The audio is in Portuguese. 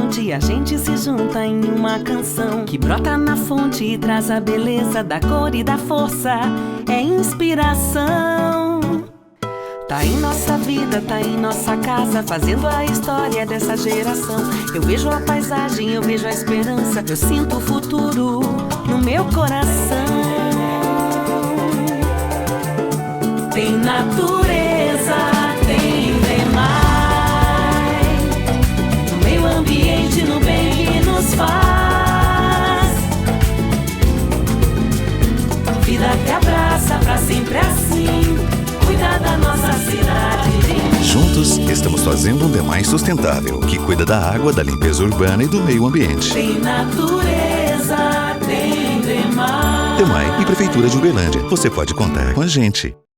onde a gente se junta em uma canção que brota na fonte e traz a beleza da cor e da força. É inspiração. Tá em nossa vida, tá em nossa casa, fazendo a história dessa geração. Eu vejo a paisagem, eu vejo a esperança, eu sinto o futuro no meu coração. Tem natureza, tem DMAE, no meio ambiente, no bem que nos faz. Vida que abraça pra sempre assim, cuida da nossa cidade. Juntos, estamos fazendo um DMAE sustentável, que cuida da água, da limpeza urbana e do meio ambiente. Tem natureza, tem DMAE. DMAE e Prefeitura de Uberlândia. Você pode contar com a gente.